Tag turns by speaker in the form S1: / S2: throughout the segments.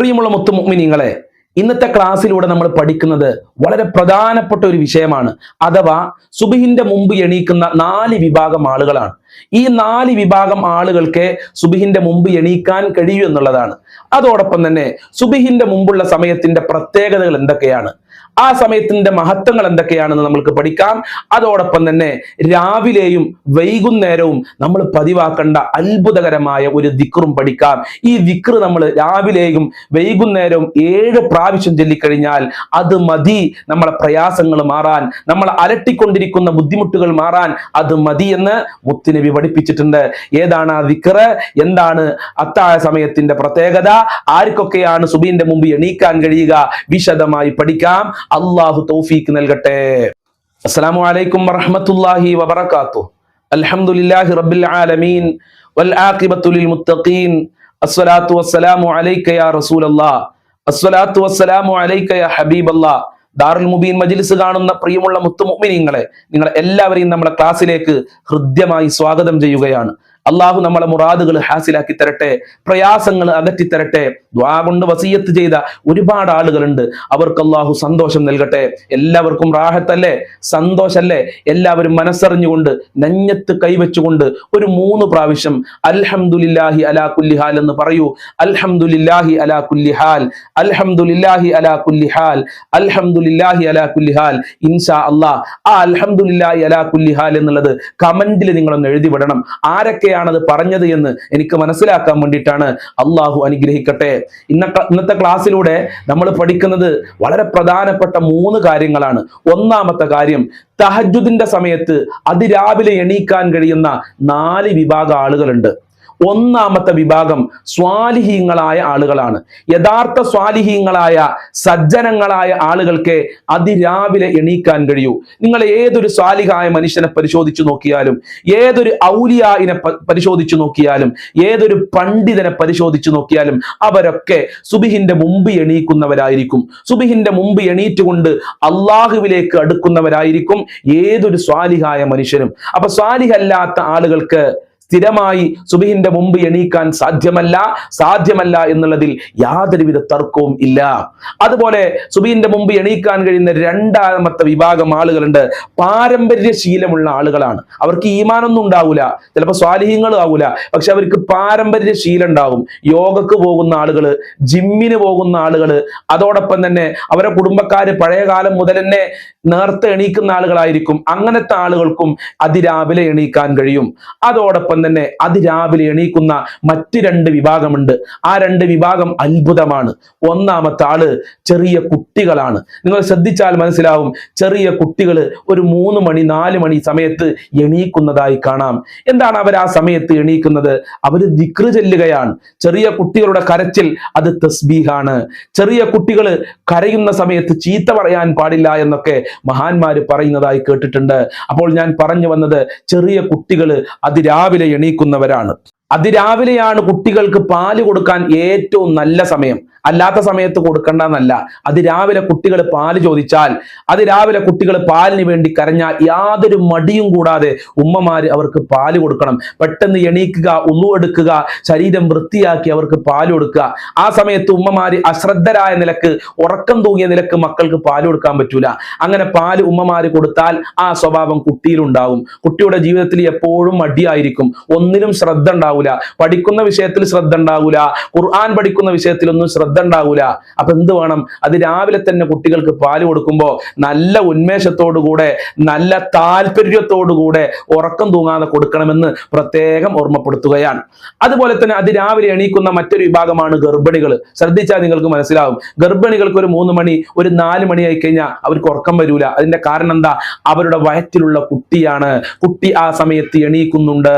S1: പ്രിയമുള്ള മുത്തുമുഅ്മിനീങ്ങളെ, ഇന്നത്തെ ക്ലാസ്സിലൂടെ നമ്മൾ പഠിക്കുന്നത് വളരെ പ്രധാനപ്പെട്ട ഒരു വിഷയമാണ്. അഥവാ സുബ്ഹിന്റെ മുമ്പ് എണീക്കുന്ന 4 വിഭാഗം ആളുകളാണ്. ഈ 4 വിഭാഗം ആളുകൾക്ക് സുബ്ഹിന്റെ മുമ്പ് എണീക്കാൻ കഴിയൂ എന്നുള്ളതാണ്. അതോടൊപ്പം തന്നെ സുബ്ഹിന്റെ മുമ്പുള്ള സമയത്തിന്റെ പ്രത്യേകതകൾ എന്തൊക്കെയാണ്, ആ സമയത്തിന്റെ മഹത്വങ്ങൾ എന്തൊക്കെയാണെന്ന് നമ്മൾക്ക് പഠിക്കാം. അതോടൊപ്പം തന്നെ രാവിലെയും വൈകുന്നേരവും നമ്മൾ പതിവാക്കേണ്ട അത്ഭുതകരമായ ഒരു ദിക്റും പഠിക്കാം. ഈ ദിക്ർ നമ്മൾ രാവിലെയും വൈകുന്നേരവും 7 പ്രാവശ്യം ചൊല്ലിക്കഴിഞ്ഞാൽ അത് മതി നമ്മളെ പ്രയാസങ്ങൾ മാറാൻ, നമ്മൾ അലട്ടിക്കൊണ്ടിരിക്കുന്ന ബുദ്ധിമുട്ടുകൾ മാറാൻ അത് മതി എന്ന് മുത്തുനബി പഠിപ്പിച്ചിട്ടുണ്ട്. ഏതാണ് ആ ദിക്ർ, എന്താണ് അത്താഴ സമയത്തിന്റെ പ്രത്യേകത, ആർക്കൊക്കെയാണ് സുബ്ഹിന്റെ മുമ്പ് എണീക്കാൻ കഴിയുക, വിശദമായി പഠിക്കാം. അല്ലാഹു തൗഫീഖ് നൽകട്ടെ. അസ്സലാമു അലൈക്കും വറഹ്മത്തുള്ളാഹി വബറകാതുഹു. അൽഹംദുലില്ലാഹി റബ്ബിൽ ആലമീൻ വൽ ആഖിബത്തു ലിൽ മുത്തഖീൻ. അസ്സലാത്തു വസ്സലാമു അലൈക യാ റസൂലല്ലാഹ്. അസ്സലാത്തു വസ്സലാമു അലൈക യാ ഹബീബല്ലാഹ്. ദാറുൽ മുബീൻ മജ്ലിസ് കാണുന്ന പ്രിയമുള്ള മുത്തുമുഅ്മിനീങ്ങളെ, നിങ്ങളെ എല്ലാവരെയും നമ്മുടെ ക്ലാസ്സിലേക്ക് ഹൃദ്യമായി സ്വാഗതം ചെയ്യുകയാണ്. അള്ളാഹു നമ്മളെ മുറാദുകൾ ഹാസിലാക്കി തരട്ടെ, പ്രയാസങ്ങൾ അകറ്റി തരട്ടെ. ദുആ കൊണ്ട് വസിയത്ത് ചെയ്ത ഒരുപാട് ആളുകളുണ്ട്, അവർക്ക് അള്ളാഹു സന്തോഷം നൽകട്ടെ. എല്ലാവർക്കും റാഹത്തല്ലേ, സന്തോഷല്ലേ? എല്ലാവരും മനസ്സറിഞ്ഞുകൊണ്ട് നെഞ്ഞത്ത് കൈവച്ചുകൊണ്ട് ഒരു 3 പ്രാവശ്യം അൽഹംദുലില്ലാഹി അലാ കുല്ലി ഹാൽ എന്ന് പറയൂ. അൽഹംദുലില്ലാഹി അലാ കുല്ലി ഹാൽ, അൽഹംദുലില്ലാഹി അലാ കുല്ലി ഹാൽ, അൽഹംദുലില്ലാഹി അലാ കുല്ലി ഹാൽ. ഇൻഷാ അല്ലാഹ് ആ അൽഹംദുലില്ലാഹി അലാ കുല്ലി ഹാൽ എന്നുള്ളത് കമന്റിൽ നിങ്ങളൊന്ന് എഴുതി വിടണം. ആരൊക്കെയാണത് പറഞ്ഞത് എന്ന് എനിക്ക് മനസ്സിലാക്കാൻ വേണ്ടിയിട്ടാണ്. അള്ളാഹു അനുഗ്രഹിക്കട്ടെ. ഇന്നത്തെ ക്ലാസ്സിലൂടെ നമ്മൾ പഠിക്കുന്നത് വളരെ പ്രധാനപ്പെട്ട 3 കാര്യങ്ങളാണ്. ഒന്നാമത്തെ കാര്യം, തഹജ്ജുദിന്റെ സമയത്ത് അതിരാവിലെ എണീക്കാൻ കഴിയുന്ന 4 വിഭാഗം ആളുകളുണ്ട്. ഒന്നാമത്തെ വിഭാഗം സ്വാലിഹീങ്ങളായ ആളുകളാണ്. യഥാർത്ഥ സ്വാലിഹീങ്ങളായ സജ്ജനങ്ങളായ ആളുകൾക്ക് അതിരാവിലെ എണീക്കാൻ കഴിയൂ. നിങ്ങൾ ഏതൊരു സ്വാലിഹായ മനുഷ്യനെ പരിശോധിച്ചു നോക്കിയാലും, ഏതൊരു ഔലിയായിനെ പരിശോധിച്ചു നോക്കിയാലും, ഏതൊരു പണ്ഡിതനെ പരിശോധിച്ചു നോക്കിയാലും അവരൊക്കെ സുബ്ഹിന്റെ മുമ്പ് എണീക്കുന്നവരായിരിക്കും. സുബ്ഹിന്റെ മുമ്പ് എണീറ്റുകൊണ്ട് അള്ളാഹുവിലേക്ക് അടുക്കുന്നവരായിരിക്കും ഏതൊരു സ്വാലിഹായ മനുഷ്യനും. അപ്പൊ സ്വാലിഹല്ലാത്ത ആളുകൾക്ക് സ്ഥിരമായി സുബ്ഹിന്റെ മുമ്പ് എണീക്കാൻ സാധ്യമല്ല എന്നുള്ളതിൽ യാതൊരുവിധ തർക്കവും ഇല്ല. അതുപോലെ സുബ്ഹിന്റെ മുമ്പ് എണീക്കാൻ കഴിയുന്ന 2ാമത്തെ വിഭാഗം ആളുകളുണ്ട്. പാരമ്പര്യശീലമുള്ള ആളുകളാണ്. അവർക്ക് ഈമാനൊന്നും ഉണ്ടാവൂല, ചിലപ്പോൾ സ്വാലിഹീങ്ങളും ആവൂല, പക്ഷെ അവർക്ക് പാരമ്പര്യ ശീലം ഉണ്ടാവും. യോഗക്ക് പോകുന്ന ആളുകള്, ജിമ്മിന് പോകുന്ന ആളുകള്, അതോടൊപ്പം തന്നെ അവരുടെ കുടുംബക്കാര് പഴയ കാലം മുതൽ തന്നെ നേരത്തെ എണീക്കുന്ന ആളുകളായിരിക്കും. അങ്ങനത്തെ ആളുകൾക്കും അതിരാവിലെ എണീക്കാൻ കഴിയും. അതോടൊപ്പം തന്നെ അതിരാവിലെ എണീക്കുന്ന മറ്റ് 2 വിഭാഗമുണ്ട്. ആ 2 വിഭാഗം അത്ഭുതമാണ്. ഒന്നാമത്തെ ആള് ചെറിയ കുട്ടികളാണ്. നിങ്ങൾ ശ്രദ്ധിച്ചാൽ മനസ്സിലാവും, ചെറിയ കുട്ടികൾ ഒരു 3 മണി 4 മണി സമയത്ത് എണീക്കുന്നതായി കാണാം. എന്താണ് അവർ ആ സമയത്ത് എണീക്കുന്നത്? അവർ ദിക്ർ ചൊല്ലുകയാണ്. ചെറിയ കുട്ടികളുടെ കരച്ചിൽ അത് തസ്ബീഹാണ്. ചെറിയ കുട്ടികൾ കരയുന്ന സമയത്ത് ചീത്ത പറയാൻ പാടില്ല എന്നൊക്കെ മഹാന്മാര് പറയുന്നതായി കേട്ടിട്ടുണ്ട്. അപ്പോൾ ഞാൻ പറഞ്ഞു വന്നത്, ചെറിയ കുട്ടികൾ അതിരാവിലെ എണീക്കുന്നവരാണ്. അതിരാവിലെയാണ് കുട്ടികൾക്ക് പാല് കൊടുക്കാൻ ഏറ്റവും നല്ല സമയം. അല്ലാത്ത സമയത്ത് കൊടുക്കണ്ടെന്നല്ല. അതിരാവിലെ കുട്ടികൾ പാല് ചോദിച്ചാൽ, അതിരാവിലെ കുട്ടികൾ പാലിന് വേണ്ടി കരഞ്ഞാൽ യാതൊരു മടിയും കൂടാതെ ഉമ്മമാര് അവർക്ക് പാല് കൊടുക്കണം. പെട്ടെന്ന് എണീക്കുക, ഉളു എടുക്കുക, ശരീരം വൃത്തിയാക്കി അവർക്ക് പാല് കൊടുക്കുക. ആ സമയത്ത് ഉമ്മമാര് അശ്രദ്ധരായ നിലക്ക്, ഉറക്കം തൂങ്ങിയ നിലക്ക് മക്കൾക്ക് പാല് കൊടുക്കാൻ പറ്റൂല. അങ്ങനെ പാല് ഉമ്മമാര് കൊടുത്താൽ ആ സ്വഭാവം കുട്ടിയിലുണ്ടാവും. കുട്ടിയുടെ ജീവിതത്തിൽ എപ്പോഴും മടിയായിരിക്കും, ഒന്നിലും ശ്രദ്ധ ഉണ്ടാവില്ല, പഠിക്കുന്ന വിഷയത്തിൽ ശ്രദ്ധ ഉണ്ടാവില്ല, ഖുർആൻ പഠിക്കുന്ന വിഷയത്തിലൊന്നും ശ്രദ്ധ ഉണ്ടാകൂല. അപ്പൊ എന്ത് വേണം? അത് രാവിലെ തന്നെ കുട്ടികൾക്ക് പാല് കൊടുക്കുമ്പോൾ നല്ല ഉന്മേഷത്തോടുകൂടെ, നല്ല താല്പര്യത്തോടുകൂടെ, ഉറക്കം തൂങ്ങാതെ കൊടുക്കണമെന്ന് പ്രത്യേകം ഓർമ്മപ്പെടുത്തുകയാണ്. അതുപോലെ തന്നെ അതിരാവിലെ എണീക്കുന്ന മറ്റൊരു വിഭാഗമാണ് ഗർഭിണികൾ. ശ്രദ്ധിച്ചാൽ നിങ്ങൾക്ക് മനസ്സിലാവും, ഗർഭിണികൾക്ക് ഒരു 3 മണി, ഒരു 4 മണി ആയി കഴിഞ്ഞാൽ അവർക്ക് ഉറക്കം വരൂല. അതിന്റെ കാരണം എന്താ? അവരുടെ വയറ്റിലുള്ള കുട്ടിയാണ്. കുട്ടി ആ സമയത്ത് എണീക്കുന്നുണ്ട്.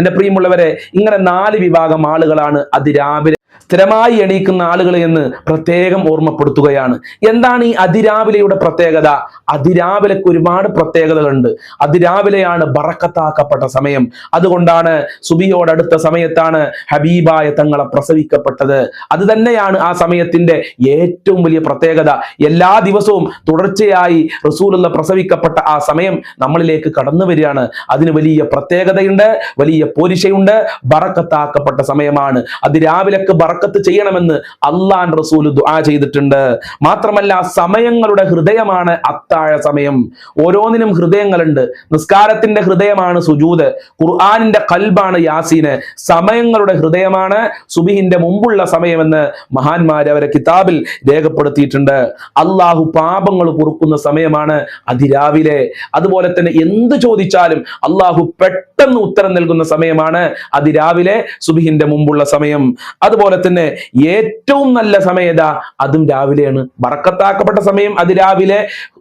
S1: എന്റെ പ്രിയമുള്ളവരെ, ഇങ്ങനെ 4 വിഭാഗം ആളുകളാണ് അതിരാവിലെ സ്ഥിരമായി എണീക്കുന്ന ആളുകൾ എന്ന് പ്രത്യേകം ഓർമ്മപ്പെടുത്തുകയാണ്. എന്താണ് ഈ അതിരാവിലെയുടെ പ്രത്യേകത? അതിരാവിലേക്ക് ഒരുപാട് പ്രത്യേകതകളുണ്ട്. അതിരാവിലെയാണ് ബറക്കത്താക്കപ്പെട്ട സമയം. അതുകൊണ്ടാണ് സുബിയോടടുത്ത സമയത്താണ് ഹബീബായ തങ്ങളെ പ്രസവിക്കപ്പെട്ടത്. അത് തന്നെയാണ് ആ സമയത്തിന്റെ ഏറ്റവും വലിയ പ്രത്യേകത. എല്ലാ ദിവസവും തുടർച്ചയായി റസൂലുള്ള പ്രസവിക്കപ്പെട്ട ആ സമയം നമ്മളിലേക്ക് കടന്നു വരികയാണ്. അതിന് വലിയ പ്രത്യേകതയുണ്ട്, വലിയ പോരിശയുണ്ട്. ബറക്കത്താക്കപ്പെട്ട സമയമാണ്. അതിരാവിലേക്ക് ബറക്കത്ത് ചെയ്യണമെന്ന് അള്ളാഹുവിന്റെ റസൂൽ ദുആ ചെയ്തിട്ടുണ്ട്. മാത്രമല്ല സമയങ്ങളുടെ ഹൃദയമാണ് അത്താഴ സമയം. ഓരോന്നിനും ഹൃദയങ്ങളുണ്ട്. നിസ്കാരത്തിന്റെ ഹൃദയമാണ് സുജൂദ്, ഖുർആനിന്റെ ഖൽബാണ് യാസീന്, സമയങ്ങളുടെ ഹൃദയമാണ് സുബ്ഹിന്റെ മുമ്പുള്ള സമയമെന്ന് മഹാന്മാർ അവരെ കിതാബിൽ രേഖപ്പെടുത്തിയിട്ടുണ്ട്. അള്ളാഹു പാപങ്ങൾ പൊറുക്കുന്ന സമയമാണ് അതിരാവിലെ. അതുപോലെ തന്നെ എന്ത് ചോദിച്ചാലും അള്ളാഹു പെട്ടെന്ന് ഉത്തരം നൽകുന്ന സമയമാണ് അതിരാവിലെ, സുബ്ഹിന്റെ മുമ്പുള്ള സമയം. അതുപോലെ തന്നെ ഏറ്റവും നല്ല സമയത അതും രാവിലെയാണ്. ബറക്കത്താക്കപ്പെട്ട സമയം അതിരാവിലെ,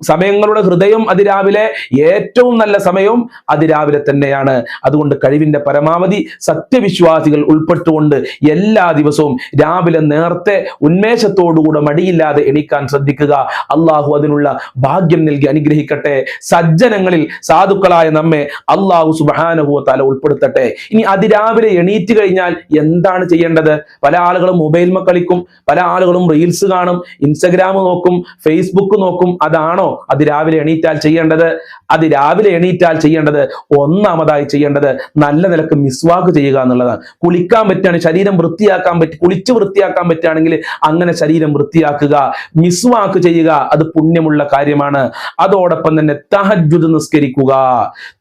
S1: സമയങ്ങളുടെ ഹൃദയം അതിരാവിലെ, ഏറ്റവും നല്ല സമയവും അതിരാവിലെ തന്നെയാണ്. അതുകൊണ്ട് കഴിവിന്റെ പരമാവധി സത്യവിശ്വാസികൾ ഉൾപ്പെട്ടുകൊണ്ട് എല്ലാ ദിവസവും രാവിലെ നേരത്തെ ഉന്മേഷത്തോടുകൂടെ മടിയില്ലാതെ എണീക്കാൻ ശ്രദ്ധിക്കുക. അള്ളാഹു അതിനുള്ള ഭാഗ്യം നൽകി അനുഗ്രഹിക്കട്ടെ. സജ്ജനങ്ങളിൽ സാധുക്കളായ നമ്മെ അള്ളാഹു സുബ്ഹാനഹു വ തആല ഉൾപ്പെടുത്തട്ടെ. ഇനി അതിരാവിലെ എണീറ്റ് കഴിഞ്ഞാൽ എന്താണ് ചെയ്യേണ്ടത്? പല ആളുകളും മൊബൈൽമ കളിക്കും, പല ആളുകളും റീൽസ് കാണും, ഇൻസ്റ്റഗ്രാം നോക്കും, ഫേസ്ബുക്ക് നോക്കും. അതാണോ അതിരാവിലെ എണീറ്റാൽ ചെയ്യേണ്ടത്? അതിരാവിലെ എണീറ്റാൽ ചെയ്യേണ്ടത്, ഒന്നാമതായി ചെയ്യേണ്ടത് നല്ല നിലക്ക് മിസ്വാക്ക് ചെയ്യുക എന്നുള്ളതാണ്. കുളിക്കാൻ പറ്റുകയാണ്, ശരീരം വൃത്തിയാക്കാൻ പറ്റും, കുളിച്ച് വൃത്തിയാക്കാൻ പറ്റുകയാണെങ്കിൽ അങ്ങനെ ശരീരം വൃത്തിയാക്കുക. മിസ്വാക്ക് ചെയ്യുക, അത് പുണ്യമുള്ള കാര്യമാണ്. അതോടൊപ്പം തന്നെ തഹജ്ജുദ് നിസ്കരിക്കുക.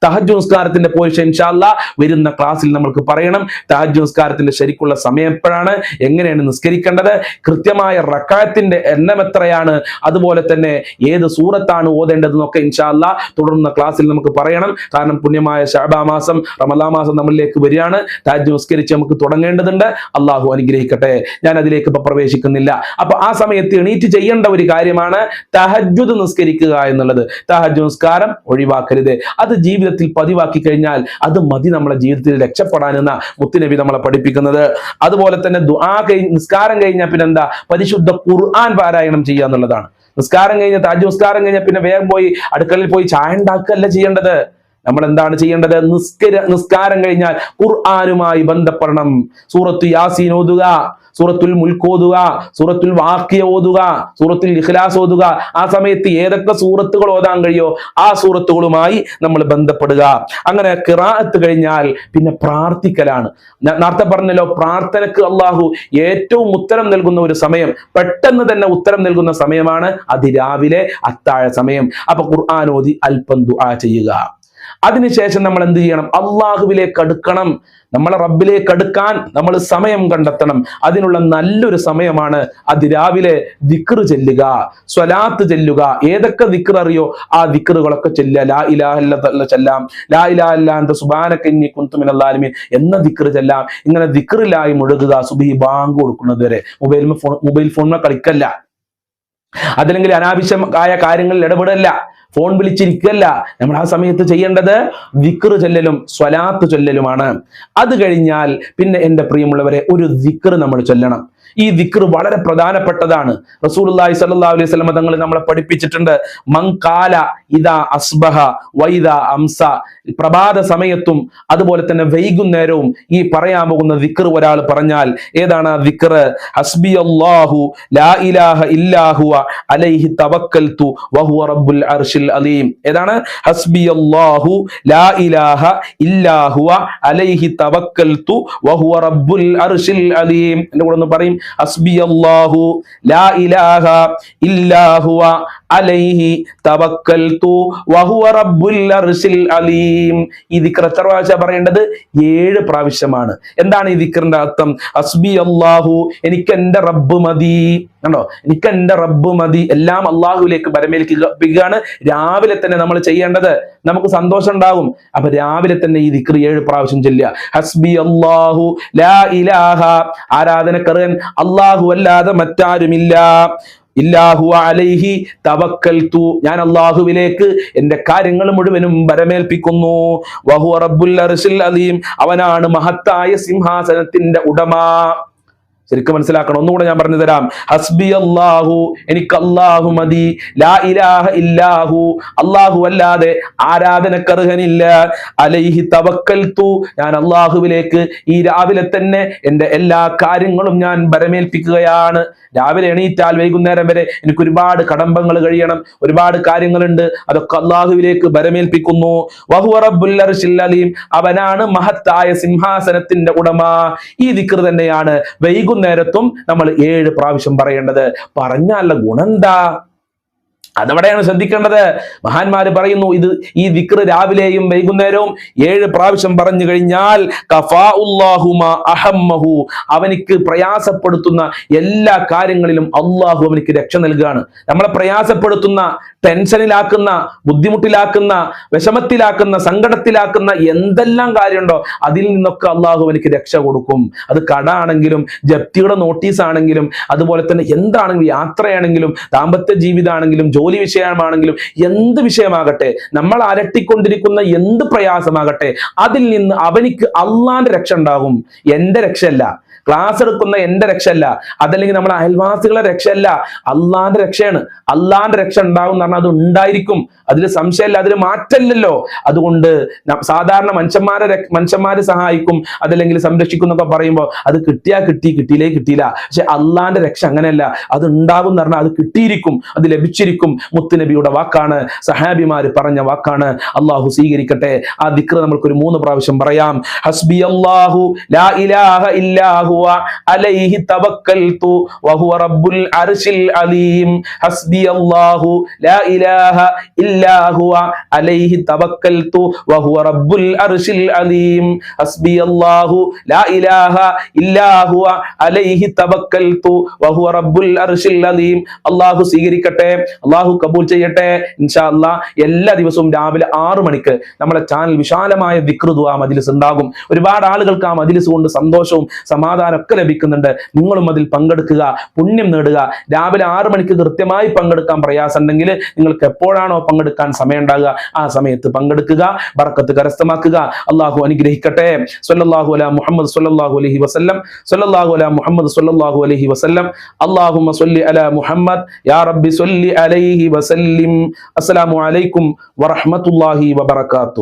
S1: തഹജ്ജുദ് നിസ്കാരത്തിന്റെ പോർഷൻ ഇൻഷാ അല്ലാഹ് വരുന്ന ക്ലാസ്സിൽ നമുക്ക് പറയണം. തഹജ്ജുദ് നിസ്കാരത്തിന്റെ ശരിക്കുള്ള സമയം എപ്പോഴാണ്, എങ്ങനെയാണ് നിസ്കരിക്കേണ്ടത്, കൃത്യമായ റക്അത്തിന്റെ എണ്ണം എത്രയാണ്, അതുപോലെ തന്നെ ഏത് സൂറത്താണ് ഓതേണ്ടതെന്നൊക്കെ ഇൻഷാ അല്ലാഹ് തുടർന്ന ക്ലാസ്സിൽ നമുക്ക് പറയണം. കാരണം പുണ്യമായ ശഅബാൻ മാസം, റമളാൻ മാസം നമ്മളിലേക്ക് വരികയാണ്. തഹജ്ജുദ് നിസ്കരിച്ച് നമുക്ക് തുടങ്ങേണ്ടതുണ്ട്. അള്ളാഹു അനുഗ്രഹിക്കട്ടെ. ഞാൻ അതിലേക്ക് ഇപ്പൊ പ്രവേശിക്കുന്നില്ല. അപ്പൊ ആ സമയത്ത് എണീറ്റ് ചെയ്യേണ്ട ഒരു കാര്യമാണ് തഹജ്ജുദ് നിസ്കരിക്കുക എന്നുള്ളത്. തഹജ്ജുദ് നിസ്കാരം ഒഴിവാക്കരുത്. അത് ജീവിതത്തിൽ പതിവാക്കി കഴിഞ്ഞാൽ അത് മതി നമ്മളെ ജീവിതത്തിൽ രക്ഷപ്പെടാനെന്ന മുത്തുനബി നമ്മളെ പഠിപ്പിക്കുന്നത്. അതുപോലെ തന്നെ നിസ്കാരം കഴിഞ്ഞാൽ പിന്നെന്താ, പരിശുദ്ധ ഖുർആൻ പാരായണം ചെയ്യുക എന്നുള്ളതാണ്. നിസ്കാരം കഴിഞ്ഞ തഹജ്ജുദ് നിസ്കാരം കഴിഞ്ഞാൽ പിന്നെ വേഗം പോയി അടുക്കളയിൽ പോയി ചായ ഉണ്ടാക്കുകയല്ല ചെയ്യേണ്ടത്. നമ്മൾ എന്താണ് ചെയ്യേണ്ടത്? നിസ്കാരം കഴിഞ്ഞാൽ ഖുർആനുമായി ബന്ധപ്പെടണം. സൂറത്തു യാസീൻ ഓതുക, സൂറത്തുൽ മുൽക്ക് ഓതുക, സൂറത്തുൽ വാഖിയ ഓതുക, സൂറത്തുൽ ഇഖ്ലാസ് ഓതുക. ആ സമയത്ത് ഏതൊക്കെ സൂറത്തുകൾ ഓതാൻ കഴിയോ ആ സൂറത്തുകളുമായി നമ്മൾ ബന്ധപ്പെടുക. അങ്ങനെ ഖിറാഅത്ത് കഴിഞ്ഞാൽ പിന്നെ പ്രാർത്ഥിക്കലാണ്. നേരത്തെ പറഞ്ഞല്ലോ, പ്രാർത്ഥനക്ക് അള്ളാഹു ഏറ്റവും ഉത്തരം നൽകുന്ന ഒരു സമയം, പെട്ടെന്ന് തന്നെ ഉത്തരം നൽകുന്ന സമയമാണ് അതിരാവിലെ അത്താഴ സമയം. അപ്പൊ ഖുർആൻ ഓതി അല്പം ദുആ ചെയ്യുക. അതിനുശേഷം നമ്മൾ എന്ത് ചെയ്യണം? അള്ളാഹുവിലേക്ക് അടുക്കണം. നമ്മളെ റബ്ബിലേക്ക് അടുക്കാൻ നമ്മൾ സമയം കണ്ടെത്തണം. അതിനുള്ള നല്ലൊരു സമയമാണ് അതിരാവിലെ ദിക്ർ ചെല്ലുക, സ്വലാത്ത് ചെല്ലുക. ഏതൊക്കെ ദിക്ർ അറിയോ ആ ദിക്റുകളൊക്കെ ചെല്ലുക. ലാ ഇലാഹ ഇല്ലല്ലാഹ് ചെല്ലാം, ലാ ഇലാഹ ഇല്ലാ അൻത സുബ്ഹാനക ഇന്നി കുൻതു മിനൽ ളാലിമീൻ എന്ന ദിക്ർ ചെല്ലാം. ഇങ്ങനെ ദിക്റിലായി മുഴുകുക സുബ്ഹി ബാങ്ക് കൊടുക്കുന്നത് വരെ. മൊബൈൽ ഫോണിൽ കളിക്കല്ല, അതല്ലെങ്കിൽ അനാവശ്യമായ കാര്യങ്ങളിൽ ഇടപെടല്ല, ഫോൺ വിളിച്ചിരിക്കല്ല. നമ്മൾ ആ സമയത്ത് ചെയ്യേണ്ടത് ദിക്ർ ചൊല്ലലും സ്വലാത്ത് ചൊല്ലലുമാണ്. അത് കഴിഞ്ഞാൽ പിന്നെ എൻ്റെ പ്രിയമുള്ളവരെ ഒരു ദിക്ർ നമ്മൾ ചൊല്ലണം. ഈ ദിക്ർ വളരെ പ്രധാനപ്പെട്ടതാണ്. റസൂലുള്ളാഹി സ്വല്ലല്ലാഹു അലൈഹി വസല്ലം തങ്ങൾ നമ്മളെ പഠിപ്പിച്ചിട്ടുണ്ട്. മൻ ഖാല ഇദാ അസ്ബഹ വഇദാ അംസ, പ്രഭാത സമയത്തും അതുപോലെ തന്നെ വൈകുന്നേരവും ഈ പറയാൻ പോകുന്ന ദിക്ർ ഒരാൾ പറഞ്ഞാൽ ഏതാണ് ആ ദിക്ർ? ഹസ്ബിയല്ലാഹു ലാ ഇലാഹ ഇല്ലാ ഹുവ അലൈഹി തവക്കൽതു വഹുവ റബ്ബുൽ അർശിൽ അലീം. ഏതാണ്? ഹസ്ബിയല്ലാഹു ലാ ഇലാഹ ഇല്ലാ ഹുവ അലൈഹി തവക്കൽതു വഹുവ റബ്ബുൽ അർശിൽ അലീം. എൻ്റെ കൂടെ ഒന്ന് പറയും, ഹസ്ബിയല്ലാഹു ലാ ഇലാഹ ഇല്ലാ ഹുവ അലൈഹി തവക്കൽതു വഹുവ റബ്ബുൽ അർശിൽ അലീം. ഈ ദിക്ർ എത്ര പ്രാവശ്യം പറയേണ്ടത്? 7 പ്രാവശ്യമാണ്. എന്താണ് ഈ ദിക്റിന്റെ അർത്ഥം? ഹസ്ബിയല്ലാഹു, എനിക്ക് എൻ്റെ റബ്ബ് മതി. കണ്ടോ, എനിക്ക് എൻ്റെ റബ്ബ് മതി. എല്ലാം അള്ളാഹുവിലേക്ക് ബരമേൽപ്പിക്കുകയാണ് രാവിലെ തന്നെ നമ്മൾ ചെയ്യേണ്ടത്. നമുക്ക് സന്തോഷം ഉണ്ടാകും. അപ്പൊ രാവിലെ തന്നെ ഈ ദിക്ർ 7 പ്രാവശ്യം ചൊല്ലുക. ഹസ്ബിയല്ലാഹു ലാ ഇലാഹ, ആരാധനക്കർഹൻ അള്ളാഹു അല്ലാതെ മറ്റാരുമില്ല. ഇല്ലാഹു അലൈഹി തവക്കൽതു, ഞാൻ അള്ളാഹുവിലേക്ക് എൻ്റെ കാര്യങ്ങൾ മുഴുവനും ബരമേൽപ്പിക്കുന്നു. വഹുവ റബ്ബുൽ അർശിൽ അലീം, അവനാണ് മഹത്തായ സിംഹാസനത്തിന്റെ ഉടമ. ശരിക്കും മനസ്സിലാക്കണം. ഒന്നുകൂടെ ഞാൻ പറഞ്ഞു തരാം. ഹസ്ബി അല്ലാഹു, എനിക്ക് അല്ലാഹു മതി. ലാ ഇലാഹ ഇല്ലാഹു, അല്ലാഹു അല്ലാതെ ആരാധനക്കർഹനില്ല. അലൈഹി തവക്കൽതു, ഞാൻ അല്ലാഹുവിലേക്ക് ഈ രാവിലെ തന്നെ എൻ്റെ എല്ലാ കാര്യങ്ങളും ഞാൻ ബരമേൽപ്പിക്കുകയാണ്. രാവിലെ എണീറ്റാൽ വൈകുന്നേരം വരെ എനിക്ക് ഒരുപാട് കടമ്പങ്ങൾ കഴിയണം, ഒരുപാട് കാര്യങ്ങളുണ്ട്. അതൊക്കെ അല്ലാഹുവിലേക്ക് ബരമേൽപ്പിക്കുന്നു. വഹുവ റബ്ബുൽ അർശിൽ അലീം, അവനാണ് മഹത്തായ സിംഹാസനത്തിന്റെ ഉടമ. ഈ ദിക്ർ തന്നെയാണ് വൈകുന്നേരം വൈകുന്നേരത്തും നമ്മൾ 7 പ്രാവശ്യം പറയേണ്ടത്. പറഞ്ഞാലുള്ള ഗുണമെന്താ? അതവിടെയാണ് ശ്രദ്ധിക്കേണ്ടത്. മഹാന്മാര് പറയുന്നു, ഈ ദിക്ർ രാവിലെയും വൈകുന്നേരവും 7 പ്രാവശ്യം പറഞ്ഞു കഴിഞ്ഞാൽ കഫാഉല്ലാഹു മാ അഹമ്മഹു, അവനിക്ക് പ്രയാസപ്പെടുത്തുന്ന എല്ലാ കാര്യങ്ങളിലും അള്ളാഹു അവനിക്ക് രക്ഷ നൽകുകയാണ്. നമ്മളെ പ്രയാസപ്പെടുത്തുന്ന, ടെൻഷനിലാക്കുന്ന, ബുദ്ധിമുട്ടിലാക്കുന്ന, വിഷമത്തിലാക്കുന്ന, സങ്കടത്തിലാക്കുന്ന എന്തെല്ലാം കാര്യമുണ്ടോ അതിൽ നിന്നൊക്കെ അള്ളാഹു അവനിക്ക് രക്ഷ കൊടുക്കും. അത് കട ആണെങ്കിലും, ജപ്തിയുടെ നോട്ടീസ് ആണെങ്കിലും, അതുപോലെ തന്നെ എന്താണെങ്കിലും, യാത്രയാണെങ്കിലും, ദാമ്പത്യ ജീവിതമാണെങ്കിലും, ജോലി വിഷയമാണെങ്കിലും, എന്ത് വിഷയമാകട്ടെ, നമ്മൾ അലട്ടിക്കൊണ്ടിരിക്കുന്ന എന്ത് പ്രയാസമാകട്ടെ, അതിൽ നിന്ന് അവനിക്ക് അള്ളാന്റെ രക്ഷ ഉണ്ടാകും. എന്റെ രക്ഷയല്ല, ക്ലാസ് എടുക്കുന്ന എന്റെ രക്ഷയല്ല, അതല്ലെങ്കിൽ നമ്മുടെ അയൽവാസികളെ രക്ഷയല്ല, അള്ളാന്റെ രക്ഷയാണ്. അള്ളാന്റെ രക്ഷ ഉണ്ടാകും എന്ന് പറഞ്ഞാൽ അത് ഉണ്ടായിരിക്കും, അതിൽ സംശയമല്ല, അതിൽ മാറ്റമില്ലല്ലോ. അതുകൊണ്ട് സാധാരണ മനുഷ്യന്മാരെ സഹായിക്കും, അതല്ലെങ്കിൽ സംരക്ഷിക്കും എന്നൊക്കെ പറയുമ്പോൾ അത് കിട്ടിയാ കിട്ടി, കിട്ടിയില്ലേ കിട്ടിയില്ല. പക്ഷെ അള്ളാന്റെ രക്ഷ അങ്ങനെയല്ല, അത് ഉണ്ടാകും എന്ന് പറഞ്ഞാൽ അത് കിട്ടിയിരിക്കും, അത് ലഭിച്ചിരിക്കും. മുത്തുനബിയുടെ വാക്കാണ്, സഹാബിമാര് പറഞ്ഞ വാക്കാണ്. അള്ളാഹു സ്വീകരിക്കട്ടെ. ആ ദിക്ർ നമ്മൾക്കൊരു 3 പ്രാവശ്യം പറയാം. ഹസ്ബി അല്ലാഹു ലാ ഇലാഹ ഇല്ലാഹു അലൈഹി തവക്കൽതു വഹുവ റബ്ബുൽ അർശിൽ അലീം. ഹസ്ബി അല്ലാഹു ലാ ഇലാഹ ഇല്ലാ ഹുവ അലൈഹി തവക്കൽതു വഹുവ റബ്ബുൽ അർശിൽ അലീം. ഹസ്ബി അല്ലാഹു ലാ ഇലാഹ ഇല്ലാ ഹുവ അലൈഹി തവക്കൽതു വഹുവ റബ്ബുൽ അർശിൽ അലീം. അല്ലാഹു സ്വീകരിക്കട്ടെ, അല്ലാഹു കബൂൽ ചെയ്യട്ടെ. ഇൻഷാ അല്ലാഹ് എല്ലാ ദിവസവും രാവിലെ 6 മണിക്ക് നമ്മുടെ ചാനൽ വിശാലമായ ദിക്ർ ദുആ മജ്ലിസ് ഉണ്ടാകും. ഒരുപാട് ആളുകൾക്ക് ആ മജ്ലിസ് കൊണ്ട് സന്തോഷവും സമാധാനവും ഒക്കെ ലഭിക്കുന്നുണ്ട്. നിങ്ങളും അതിൽ പങ്കെടുക്കുക, പുണ്യം നേടുക. രാവിലെ 6 മണിക്ക് കൃത്യമായി പങ്കെടുക്കാൻ പ്രയാസമുണ്ടെങ്കിൽ നിങ്ങൾക്ക് എപ്പോഴാണോ പങ്കെടുക്കാൻ സമയം ഉണ്ടാകുക ആ സമയത്ത് പങ്കെടുക്കുക, ബർക്കത്ത് കരസ്ഥമാക്കുക. അള്ളാഹു അനുഗ്രഹിക്കട്ടെ. സ്വല്ലല്ലാഹു അലാ മുഹമ്മദ് സ്വല്ലല്ലാഹു അലൈഹി വസല്ലം, സ്വല്ലല്ലാഹു അലാ മുഹമ്മദ് സ്വല്ലല്ലാഹു അലൈഹി വസല്ലം. അല്ലാഹുമ്മ സ്വല്ലി അലാ മുഹമ്മദ് യാ റബ്ബി സ്വല്ലി അലൈഹി വസല്ലിം. അസ്സലാമു അലൈക്കും വറഹ്മത്തുള്ളാഹി വബറകാതുഹു.